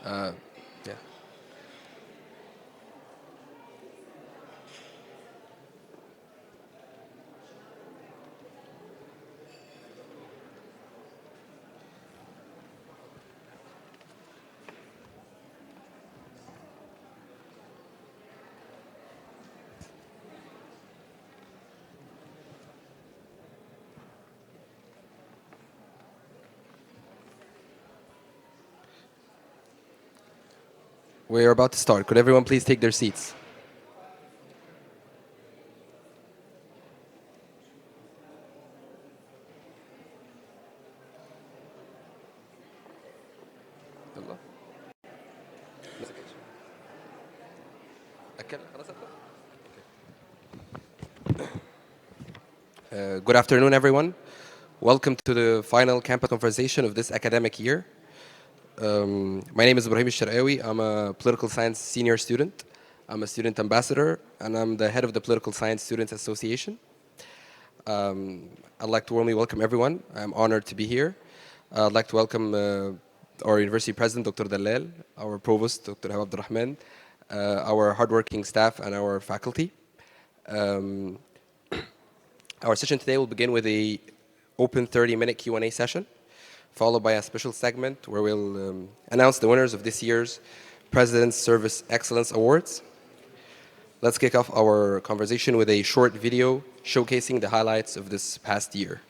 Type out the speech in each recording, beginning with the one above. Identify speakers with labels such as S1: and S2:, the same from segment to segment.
S1: Uh, yeah. We're about to start. Could everyone please take their seats? يلا. Good afternoon, everyone. Welcome to the final campus conversation of this academic year. My name is Ibrahim Al-Sharqawi. I'm a political science senior student. I'm a student ambassador, and I'm the head of the Political Science Students Association. I'd like to warmly welcome everyone. I'm honored to be here. I'd like to welcome our university president, Dr. Dalal, our provost, Dr. Hawa Abdurrahman, our hardworking staff, and our faculty. Um, our session today will begin with a open 30-minute Q&A session, followed by a special segment where we'll announce the winners of this year's President's Service Excellence Awards. Let's kick off our conversation with a short video showcasing the highlights of this past year.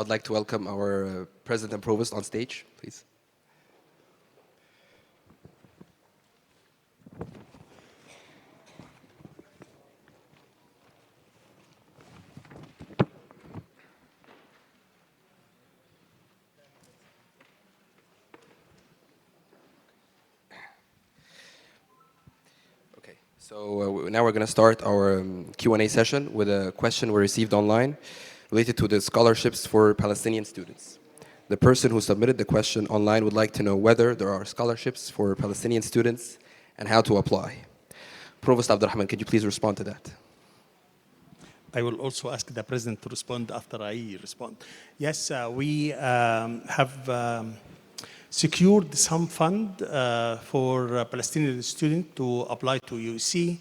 S1: I'd like to welcome our President and Provost on stage, please. Okay, so now we're going to start our Q&A session with a question we received online related to the scholarships for Palestinian students. The person who submitted the question online would like to know whether there are scholarships for Palestinian students and how to apply. Provost Abdurrahman, could you please respond to that?
S2: I will also ask the president to respond after I respond. Yes, we have secured some fund for Palestinian students to apply to UC.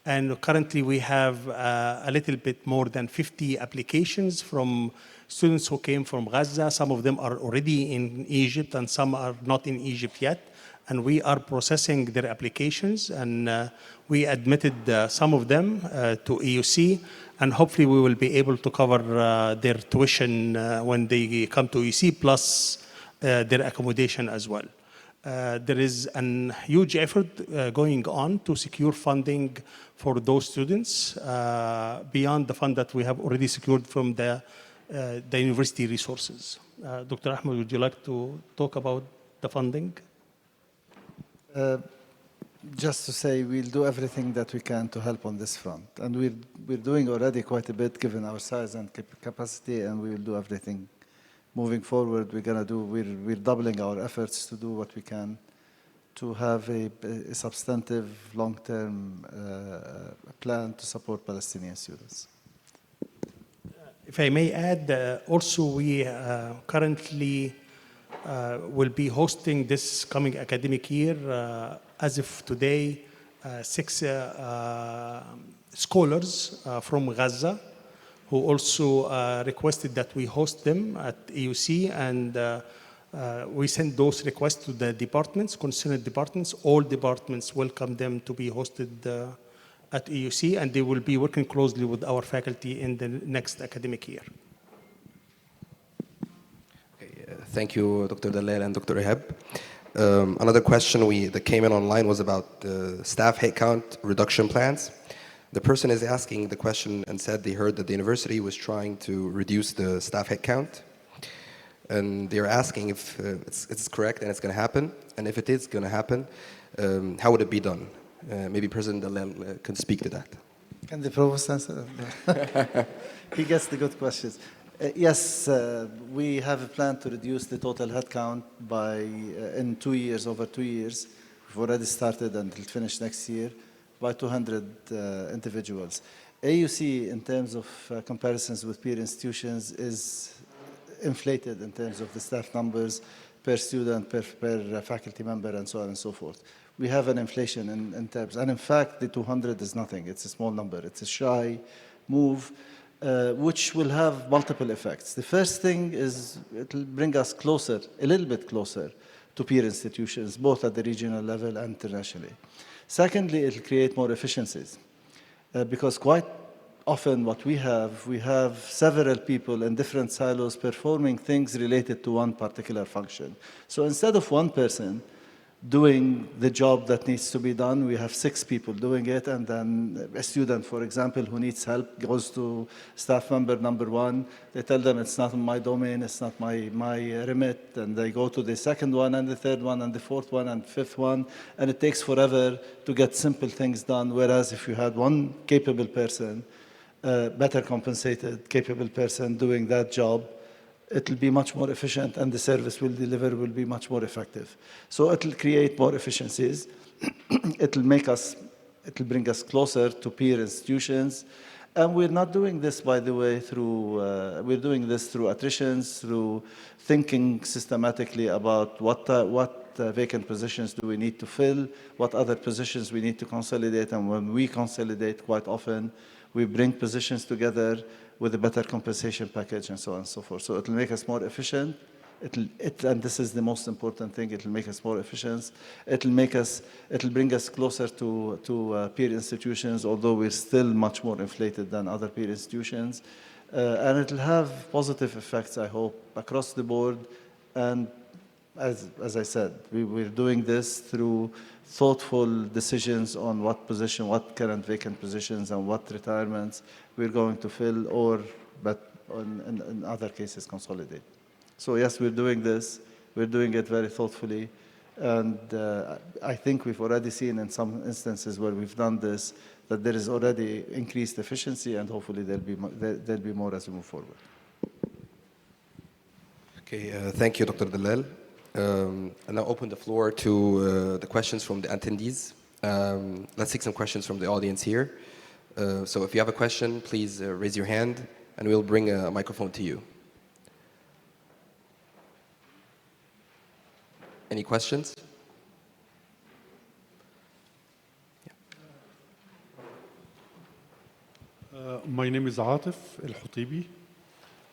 S2: And currently we have a little bit more than 50 applications from students who came from Gaza. Some of them are already in Egypt and some are not in Egypt yet. And we are processing their applications, and we admitted some of them to EUC, and hopefully we will be able to cover their tuition when they come to EUC, plus their accommodation as well. There is a huge effort going on to secure funding for those students beyond the fund that we have already secured from the university resources. Dr. Ahmed, would you like to talk about the funding?
S3: Just to say, we'll do everything that we can to help on this front. And we're doing already quite a bit given our size and capacity, and we will do everything. Moving forward, we're doubling our efforts to do what we can to have a substantive long-term plan to support Palestinian students.
S2: If I may add, also we currently will be hosting this coming academic year, as of today, 6 scholars from Gaza who also requested that we host them at EUC, and we send those requests to the departments, concerned departments. All departments welcome them to be hosted at EUC, and they will be working closely with our faculty in the next academic year.
S1: Thank you, Dr. Dallal and Dr. Ihab. Another question that came in online was about the staff headcount reduction plans. The person is asking the question and said they heard that the university was trying to reduce the staff headcount. And they're asking if it's correct and it's going to happen. And if it is going to happen, how would it be done? Maybe President Dallal can speak to that.
S3: Can the provost answer? He gets the good questions. Yes, we have a plan to reduce the total headcount by, in 2 years, over 2 years. We've already started and it'll finish next year, by 200 individuals. AUC, in terms of comparisons with peer institutions, is inflated in terms of the staff numbers per student, per faculty member, and so on and so forth. We have an inflation in terms, and in fact, the 200 is nothing. It's a small number. It's a shy move, which will have multiple effects. The first thing is it'll bring us closer, a little bit closer, to peer institutions, both at the regional level and internationally. Secondly, it'll create more efficiencies, because quite often what we have several people in different silos performing things related to one particular function. So instead of one person doing the job that needs to be done, we have 6 people doing it, and then a student, for example, who needs help goes to staff member number 1. They tell them it's not my domain, it's not my remit, and they go to the second one and the third one and the fourth one and fifth one, and it takes forever to get simple things done, whereas if you had one capable person, better compensated, capable person doing that job, it'll be much more efficient and the service we'll deliver will be much more effective. So it'll create more efficiencies. it'll bring us closer to peer institutions. And we're not doing this, by the way, we're doing this through attritions, through thinking systematically about what vacant positions do we need to fill, what other positions we need to consolidate, and when we consolidate, quite often, we bring positions together with a better compensation package and so on and so forth. So it'll make us more efficient. And this is the most important thing, it'll make us more efficient. It'll bring us closer to peer institutions, although we're still much more inflated than other peer institutions. And it'll have positive effects, I hope, across the board. And as I said, we're doing this through thoughtful decisions on what current vacant positions and what retirements we're going to fill, but in other cases consolidate. So yes, we're doing this. We're doing it very thoughtfully. And I think we've already seen in some instances where we've done this, that there is already increased efficiency, and hopefully there'll be more as we move forward.
S1: Okay, thank you, Dr. Dallal. And now open the floor to the questions from the attendees. Let's take some questions from the audience here. So if you have a question, please raise your hand and we'll bring a microphone to you. Any questions?
S4: My name is Atif El Hotibi,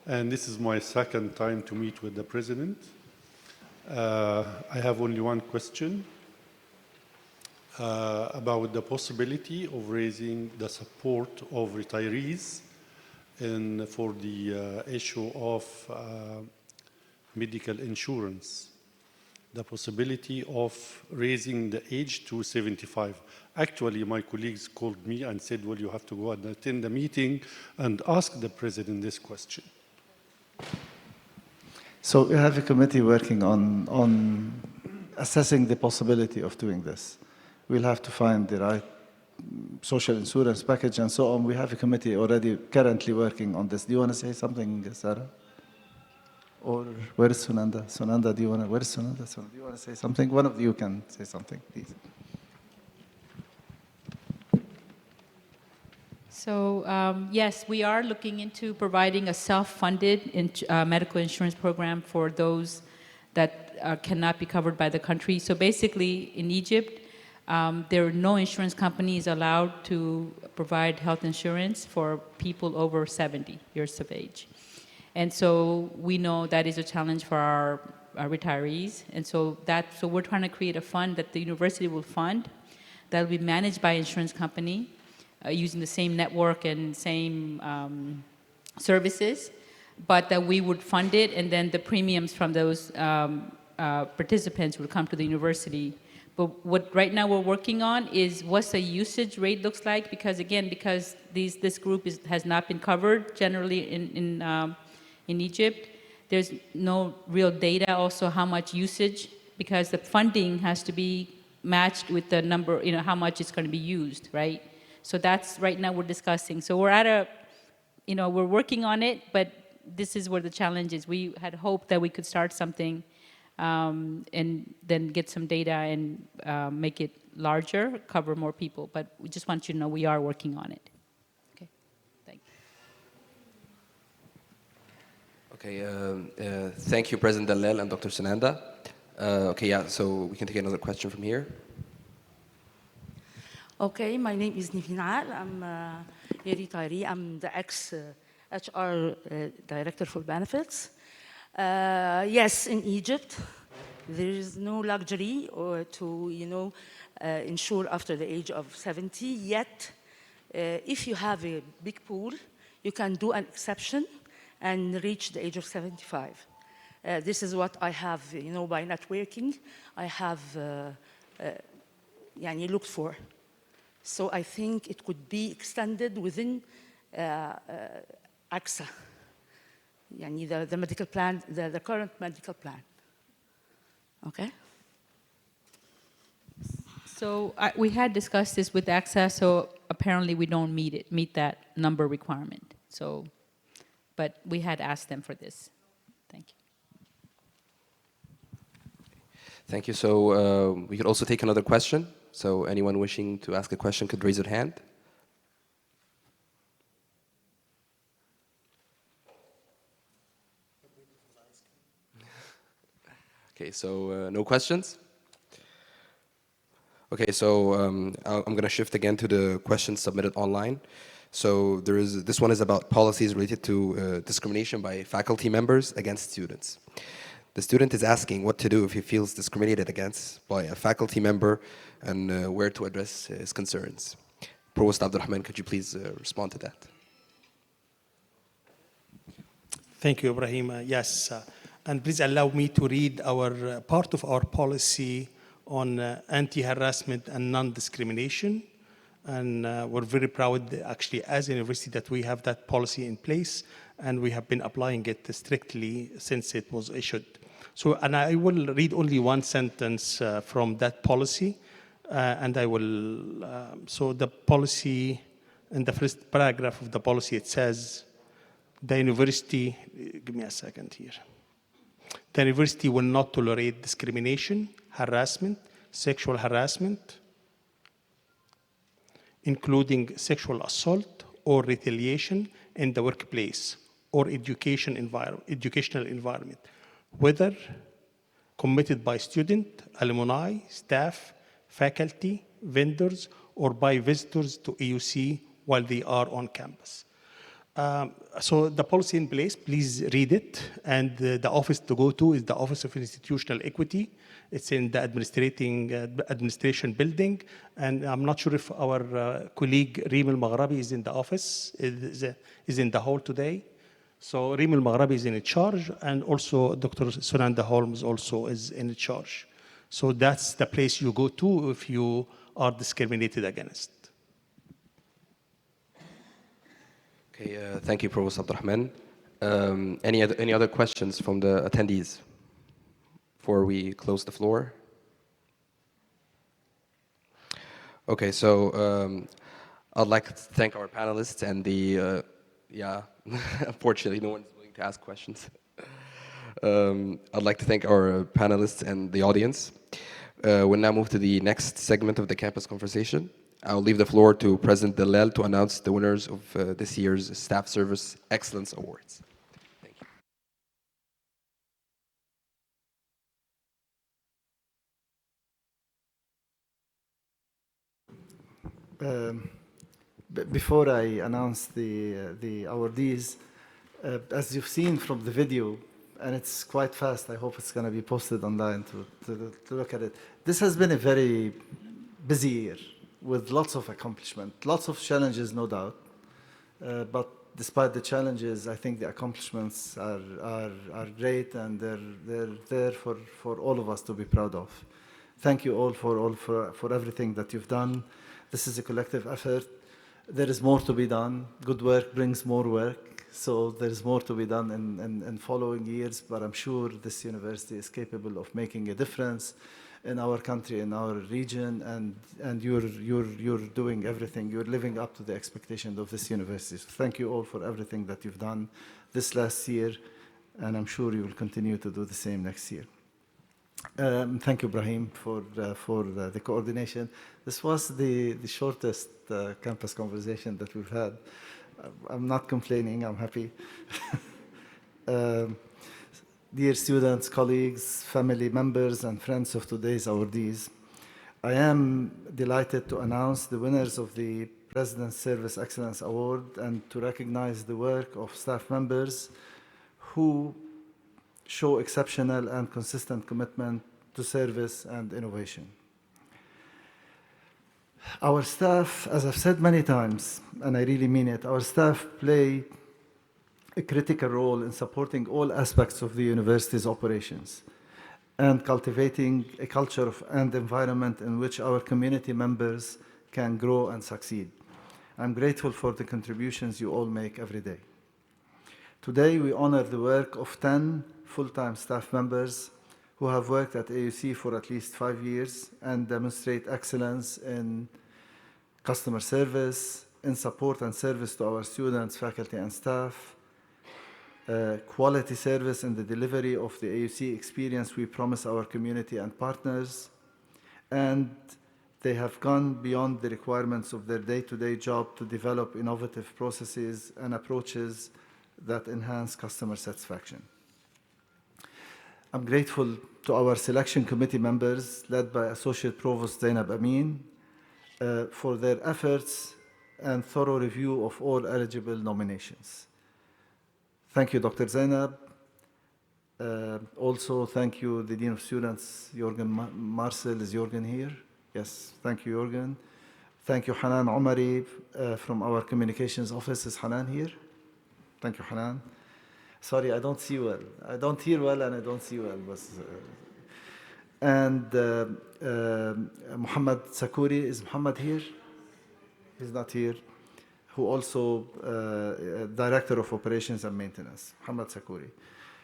S4: and this is my second time to meet with the President. I have only one question about the possibility of raising the support of retirees for the issue of medical insurance. The possibility of raising the age to 75. Actually, my colleagues called me and said, well, you have to go and attend the meeting and ask the President this question.
S3: So we have a committee working on assessing the possibility of doing this. We'll have to find the right social insurance package and so on. We have a committee already currently working on this. Do you want to say something, Sarah? Or where is Sunanda? Sunanda, where is Sunanda? Do you want to say something? One of you can say something, please.
S5: So yes, we are looking into providing a self-funded medical insurance program for those that cannot be covered by the country. So basically, in Egypt, there are no insurance companies allowed to provide health insurance for people over 70 years of age. And so we know that is a challenge for our retirees. And so we're trying to create a fund that the university will fund that will be managed by an insurance company using the same network and same services, but that we would fund it, and then the premiums from those participants would come to the university. But what right now we're working on is what's the usage rate looks like, because again, this group has not been covered generally in Egypt. There's no real data also how much usage, because the funding has to be matched with the number, how much it's going to be used, right? So that's right now we're discussing. So we're at we're working on it, but this is where the challenge is. We had hoped that we could start something and then get some data and make it larger, cover more people. But we just want you to know we are working on it. Okay, thank you.
S1: Okay, thank you, President Dallal and Dr. Sunanda. Okay, yeah, so we can take another question from here.
S6: Okay, my name is Nivin Al. I'm a retiree. I'm the ex-HR director for benefits. Yes, in Egypt, there is no luxury to, insure after the age of 70. Yet, if you have a big pool, you can do an exception and reach the age of 75. This is what I have, by networking, I have looked for. So I think it could be extended within AXA, the medical plan, the current medical plan. Okay?
S5: So we had discussed this with AXA, so apparently we don't meet that number requirement. So, but we had asked them for this. Thank you.
S1: Thank you. So we could also take another question. So anyone wishing to ask a question could raise their hand. Okay, so no questions? Okay, so I'm going to shift again to the questions submitted online. So this one is about policies related to discrimination by faculty members against students. The student is asking what to do if he feels discriminated against by a faculty member and where to address his concerns. Provost Abdurrahman, could you please respond to that?
S2: Thank you, Ibrahim. Yes, and please allow me to read our part of our policy on anti-harassment and non-discrimination. And we're very proud, actually, as a university, that we have that policy in place, and we have been applying it strictly since it was issued. So, and I will read only one sentence from that policy, and I will, so the policy, in the first paragraph of the policy, it says, the university, give me a second here. The university will not tolerate discrimination, harassment, sexual harassment, including sexual assault or retaliation in the workplace or educational environment, whether committed by student, alumni, staff, faculty, vendors, or by visitors to AUC while they are on campus. So the policy in place, please read it. And the office to go to is the Office of Institutional Equity. It's in the administration building. And I'm not sure if our colleague Reem Al-Maghrabi is in the office, is in the hall today. So Reem Al-Maghrabi is in charge, and also Dr. Sunanda Holmes also is in charge. So that's the place you go to if you are discriminated against.
S1: Okay, thank you, Provost Abdurrahman. Any other questions from the attendees before we close the floor? Okay, so I'd like to thank our panelists and the, unfortunately, no one's willing to ask questions. I'd like to thank our panelists and the audience. We'll now move to the next segment of the campus conversation. I'll leave the floor to President Dallal to announce the winners of this year's Staff Service Excellence Awards. Thank
S3: you. Before I announce the awardees, as you've seen from the video, and it's quite fast, I hope it's going to be posted online to look at it. This has been a very busy year with lots of accomplishment, lots of challenges, no doubt. But despite the challenges, I think the accomplishments are great, and they're there for all of us to be proud of. Thank you all for everything that you've done. This is a collective effort. There is more to be done. Good work brings more work. So there's more to be done in following years, but I'm sure this university is capable of making a difference in our country, in our region, and you're doing everything. You're living up to the expectations of this university. So thank you all for everything that you've done this last year, and I'm sure you will continue to do the same next year. Thank you, Brahim, for the coordination. This was the shortest campus conversation that we've had. I'm not complaining, I'm happy. Dear students, colleagues, family members, and friends of today's awardees, I am delighted to announce the winners of the President's Service Excellence Award and to recognize the work of staff members who show exceptional and consistent commitment to service and innovation. Our staff, as I've said many times, and I really mean it, our staff play a critical role in supporting all aspects of the university's operations and cultivating a culture and environment in which our community members can grow and succeed. I'm grateful for the contributions you all make every day. Today, we honor the work of 10 full-time staff members who have worked at AUC for at least 5 years and demonstrate excellence in customer service, in support and service to our students, faculty, and staff, quality service in the delivery of the AUC experience we promise our community and partners, and they have gone beyond the requirements of their day-to-day job to develop innovative processes and approaches that enhance customer satisfaction. I'm grateful to our selection committee members, led by Associate Provost Zainab Amin, for their efforts and thorough review of all eligible nominations. Thank you, Dr. Zainab. Also, thank you, the Dean of Students, Jorgen Marcel. Is Jorgen here? Yes, thank you, Jorgen. Thank you, Hanan Omari, from our communications office. Is Hanan here? Thank you, Hanan. Sorry, I don't see well. I don't hear well and I don't see well. And Muhammad Sakuri. Is Muhammad here? He's not here. Who also Director of Operations and Maintenance, Muhammad Sakuri.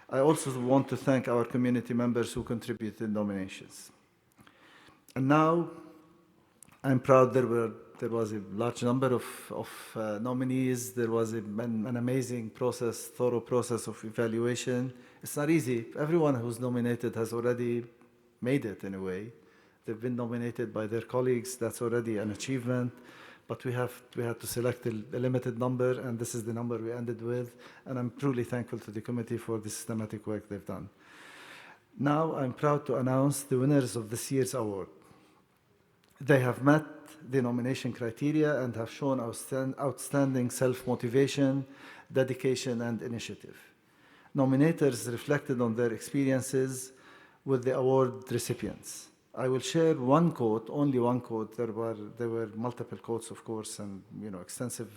S3: I also want to thank our community members who contributed nominations. And now, I'm proud there was a large number of nominees. There was an amazing process, thorough process of evaluation. It's not easy. Everyone who's nominated has already made it in a way. They've been nominated by their colleagues. That's already an achievement. but we had to select a limited number, and this is the number we ended with, and I'm truly thankful to the committee for the systematic work they've done. Now I'm proud to announce the winners of this year's award. They have met the nomination criteria and have shown outstanding self-motivation, dedication, and initiative. Nominators reflected on their experiences with the award recipients. I will share one quote, only one quote. There were multiple quotes, of course, and extensive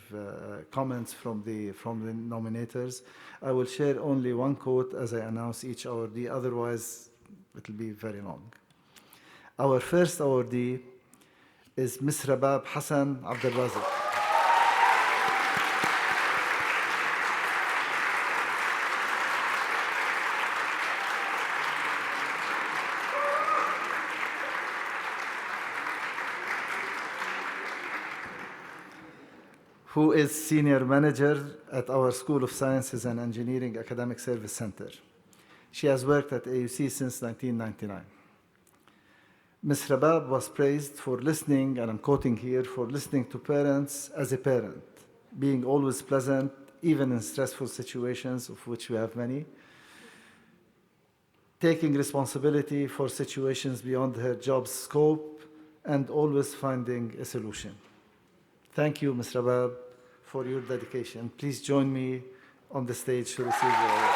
S3: comments from the nominators. I will share only one quote as I announce each awardee. Otherwise, it will be very long. Our first awardee is Ms. Rabab Hassan Abdelrazak. Who is Senior Manager at our School of Sciences and Engineering Academic Service Center. She has worked at AUC since 1999. Ms. Rabab was praised for listening, and I'm quoting here, for listening to parents as a parent, being always pleasant, even in stressful situations, of which we have many, taking responsibility for situations beyond her job's scope, and always finding a solution. Thank you, Ms. Rabab, for your dedication. Please join me on the stage to receive the award.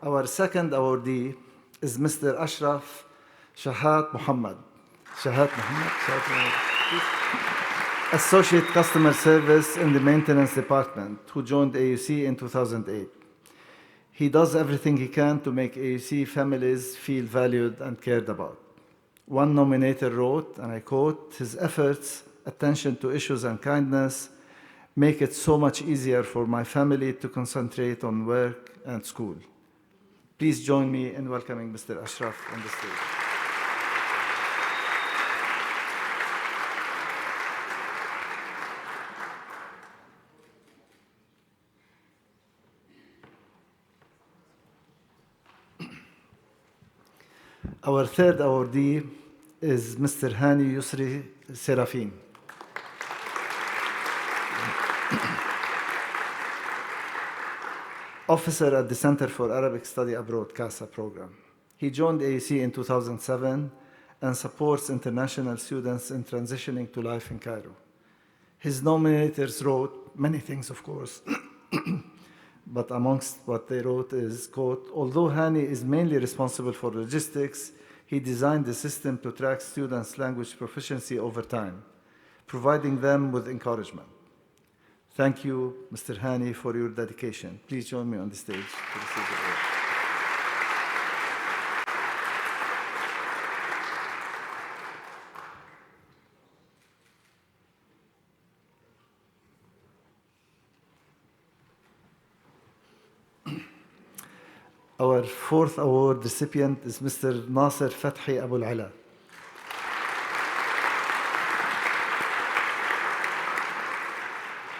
S3: Our second awardee is Mr. Ashraf Shahat Muhammad. Associate Customer Service in the Maintenance Department, who joined AUC in 2008. He does everything he can to make AUC families feel valued and cared about. One nominator wrote, and I quote, "His efforts, attention to issues, and kindness make it so much easier for my family to concentrate on work and school." Please join me in welcoming Mr. Ashraf on the stage. Our third awardee is Mr. Hani Yusri Serafin. Officer at the Center for Arabic Study Abroad, CASA program. He joined AUC in 2007 and supports international students in transitioning to life in Cairo. His nominators wrote many things, of course, but amongst what they wrote is, quote, "Although Hani is mainly responsible for logistics, he designed the system to track students' language proficiency over time, providing them with encouragement. Thank you, Mr. Hani, for your dedication." Please join me on the stage to receive the award. Our fourth award recipient is Mr. Nasser Fathi Abu Al-Ala.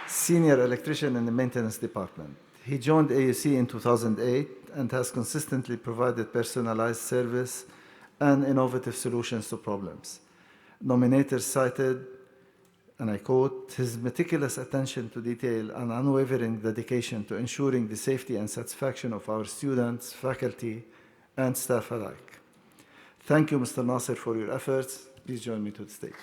S3: Senior electrician in the maintenance department. He joined AUC in 2008 and has consistently provided personalized service and innovative solutions to problems. Nominators cited, and I quote, "his meticulous attention to detail and unwavering dedication to ensuring the safety and satisfaction of our students, faculty, and staff alike." Thank you, Mr. Nasser, for your efforts. Please join me to the stage.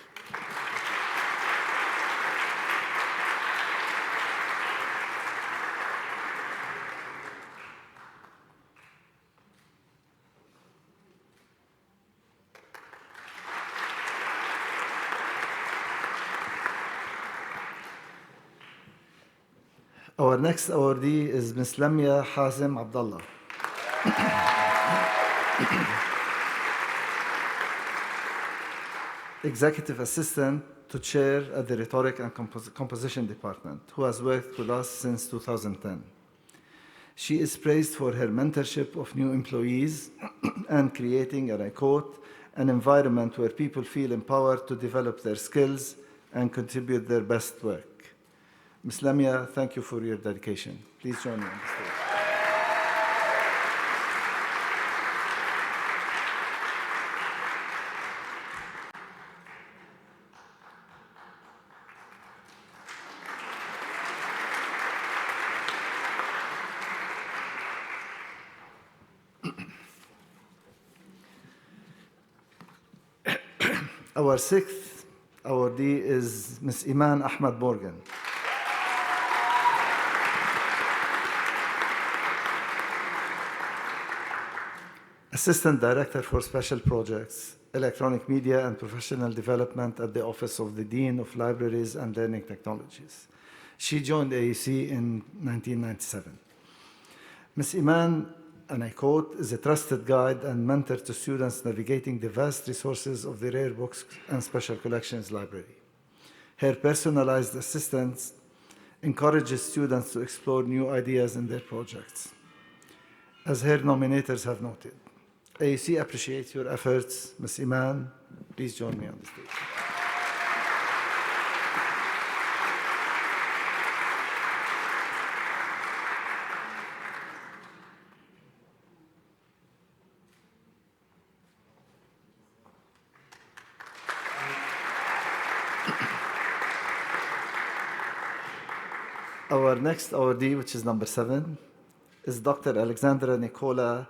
S3: Our next awardee is Ms. Lamia Hazem Abdallah. Executive Assistant to Chair at the Rhetoric and Composition Department, who has worked with us since 2010. She is praised for her mentorship of new employees and creating, and I quote, an environment where people feel empowered to develop their skills and contribute their best work. Ms. Lamia, thank you for your dedication. Please join me on the stage. Our sixth awardee is Ms. Iman Ahmad Morgan. Assistant Director for Special Projects, Electronic Media and Professional Development at the Office of the Dean of Libraries and Learning Technologies. She joined AUC in 1997. Ms. Iman, and I quote, is a trusted guide and mentor to students navigating the vast resources of the Rare Books and Special Collections Library. Her personalized assistance encourages students to explore new ideas in their projects. As her nominators have noted, AUC appreciates your efforts. Ms. Iman, please join me on the stage. Our next awardee, which is number 7, is Dr. Alexandra Nicola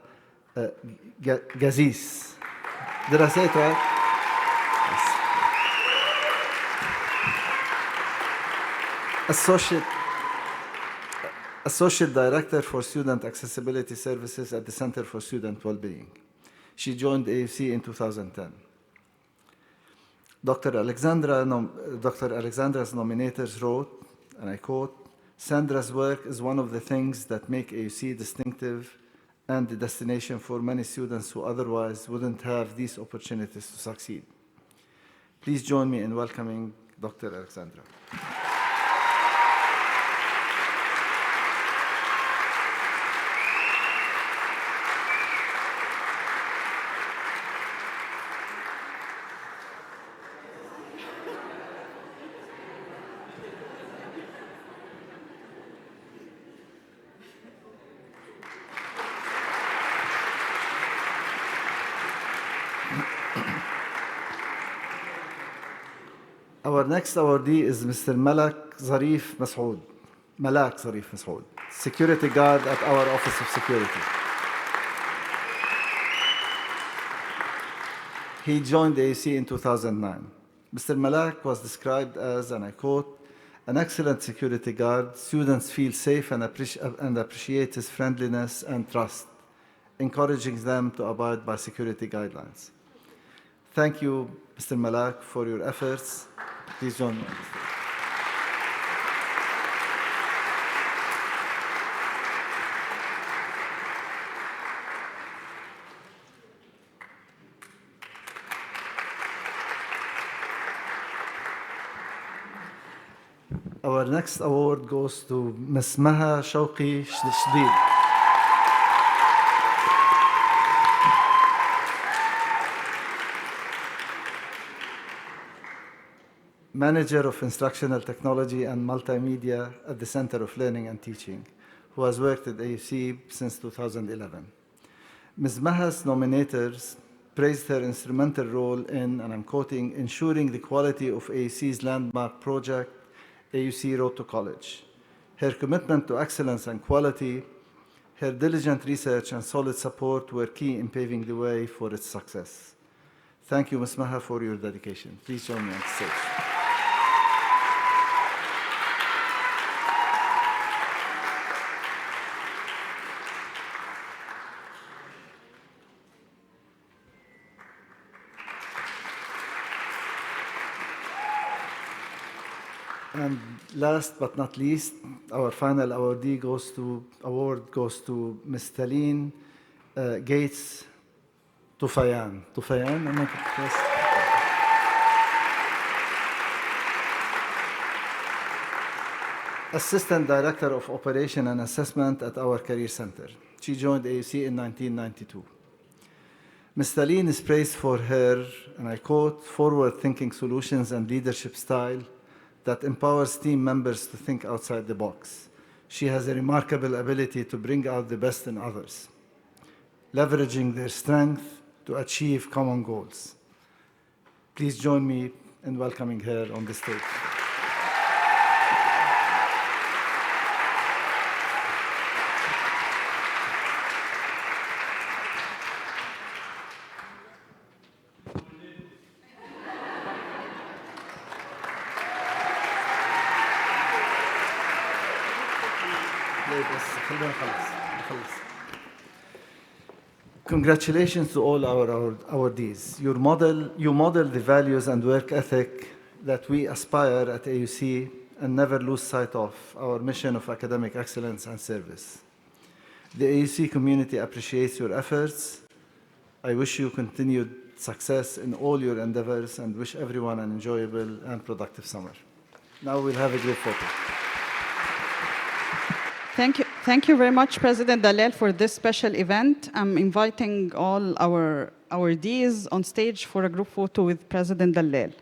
S3: Gazis. Did I say it right? Yes. Associate Director for Student Accessibility Services at the Center for Student Wellbeing. She joined AUC in 2010. Dr. Alexandra's nominators wrote, and I quote, Sandra's work is one of the things that make AUC distinctive and the destination for many students who otherwise wouldn't have these opportunities to succeed. Please join me in welcoming Dr. Alexandra. Our next awardee is Mr. Malak Zarif Masoud. Malak Zarif Masoud, security guard at our Office of Security. He joined the AUC in 2009. Mr. Malak was described as, and I quote, an excellent security guard. Students feel safe and appreciate his friendliness and trust, encouraging them to abide by security guidelines. Thank you, Mr. Malak, for your efforts. Please join me on the stage. Our next award goes to Ms. Maha Shawqi Shdeed. Manager of Instructional Technology and Multimedia at the Center of Learning and Teaching, who has worked at AUC since 2011. Ms. Maha's nominators praised her instrumental role in, and I'm quoting, ensuring the quality of AUC's landmark project, AUC Road to College. Her commitment to excellence and quality, her diligent research and solid support were key in paving the way for its success. Thank you, Ms. Maha, for your dedication. Please join me on the stage. And last but not least, our final award goes to Ms. Taline Gates Tufayan. Tufayan, am I yes. Assistant Director of Operation and Assessment at our Career Center. She joined AUC in 1992. Ms. Taline is praised for her, and I quote, forward-thinking solutions and leadership style that empowers team members to think outside the box. She has a remarkable ability to bring out the best in others, leveraging their strength to achieve common goals. Please join me in welcoming her on the stage. Congratulations to all our awardees. You model the values and work ethic that we aspire at AUC and never lose sight of our mission of academic excellence and service. The AUC community appreciates your efforts. I wish you continued success in all your endeavors and wish everyone an enjoyable and productive summer. Now we'll have a group photo.
S7: Thank you very much, President Dalal, for this special event. I'm inviting all our awardees on stage for a group photo with President Dalal.